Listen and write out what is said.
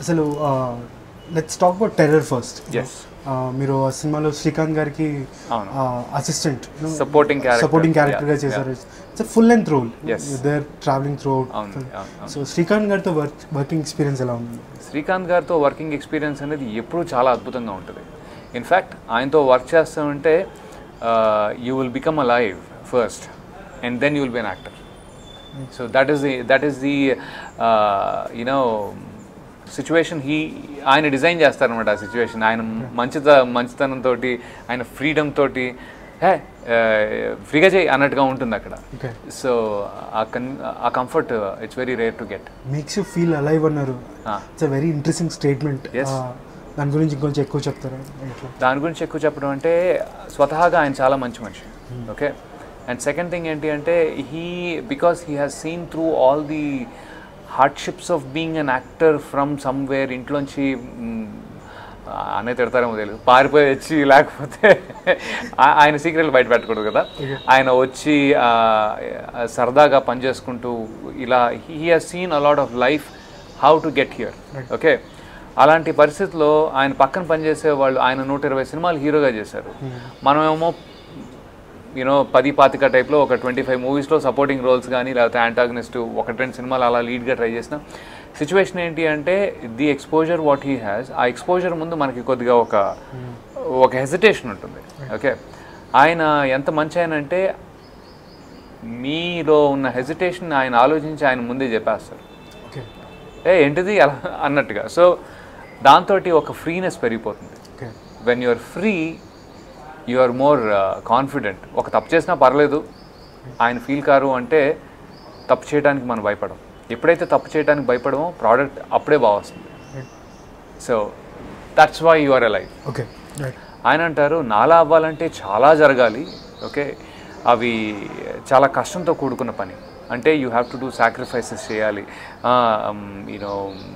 అసలు let's talk about terror first. Yes, మీరు ఆ సినిమాలో శ్రీకాంత్ గారికి అసిస్టెంట్ సపోర్టింగ్ క్యారెక్టర్గా చేశారు. It's full length role, there travelling throughout. So Srikanth గారితో వర్కింగ్ ఎక్స్పీరియన్స్ ఎలా ఉంది? శ్రీకాంత్ గారితో వర్కింగ్ ఎక్స్పీరియన్స్ అనేది ఎప్పుడూ చాలా అద్భుతంగా ఉంటుంది. ఇన్ఫ్యాక్ట్ ఆయనతో వర్క్ చేస్తామంటే you will become a live first and then you will be an actor. So that is the you know situation ఆయన డిజైన్ చేస్తారనమాట. ఆ సిచ్యువేషన్ ఆయన మంచితనంతో, ఆయన ఫ్రీడమ్ తోటి ఫ్రీగా చేయి అన్నట్టుగా ఉంటుంది అక్కడ. సో ఆ comfort it's very rare to get. Makes you feel alive అన్నారు. It's a very interesting statement. దాని గురించి ఇంకొంచెం ఎక్కువ చెప్తారా? దాని గురించి ఎక్కువ చెప్పడం అంటే స్వతహాగా ఆయన చాలా మంచి మనిషి. ఓకే, అండ్ సెకండ్ థింగ్ ఏంటి అంటే because he has seen through all the hardships of being an actor from somewhere. ఇంట్లోంచి అనే తిడతారేమో తెలియదు, పారిపోయి వచ్చి, లేకపోతే ఆయన సీక్రెట్లు బయట పెట్టకూడదు కదా, ఆయన వచ్చి సరదాగా పనిచేసుకుంటూ ఇలా he has seen a lot of life, how to get here. Okay, అలాంటి పరిస్థితుల్లో ఆయన పక్కన పనిచేసే వాళ్ళు ఆయన 120 సినిమాలు హీరోగా చేశారు. మనమేమో 10-25 టైప్లో ఒక 25 మూవీస్లో సపోర్టింగ్ రోల్స్ కానీ లేకపోతే యాంటాగనిస్ట్ 1-2 సినిమాలు అలా లీడ్గా ట్రై చేసిన సిచ్యువేషన్ ఏంటి అంటే the exposure what he has, ఆ ఎక్స్పోజర్ ముందు మనకి కొద్దిగా ఒక హెసిటేషన్ ఉంటుంది. ఓకే, ఆయన ఎంత మంచి ఆయన అంటే మీలో ఉన్న హెసిటేషన్ ఆయన ఆలోచించి ఆయన ముందే చెప్పేస్తారు, ఏంటిది అలా అన్నట్టుగా. సో దాంతో ఒక ఫ్రీనెస్ పెరిగిపోతుంది. When you're free you are more confident. ఒక తప్పు చేసినా పర్లేదు, ఆయన ఫీల్ కారు అంటే తప్పు చేయడానికి మనం భయపడం. ఎప్పుడైతే తప్పు చేయడానికి భయపడమో ప్రోడక్ట్ అప్పుడే బాగా వస్తుంది. So that's why you are alive. Okay, ఆయన అంటారు నాలా అవ్వాలంటే చాలా జరగాలి. ఓకే, అవి చాలా కష్టంతో కూడుకున్న పని. అంటే you have to do sacrifices చేయాలి.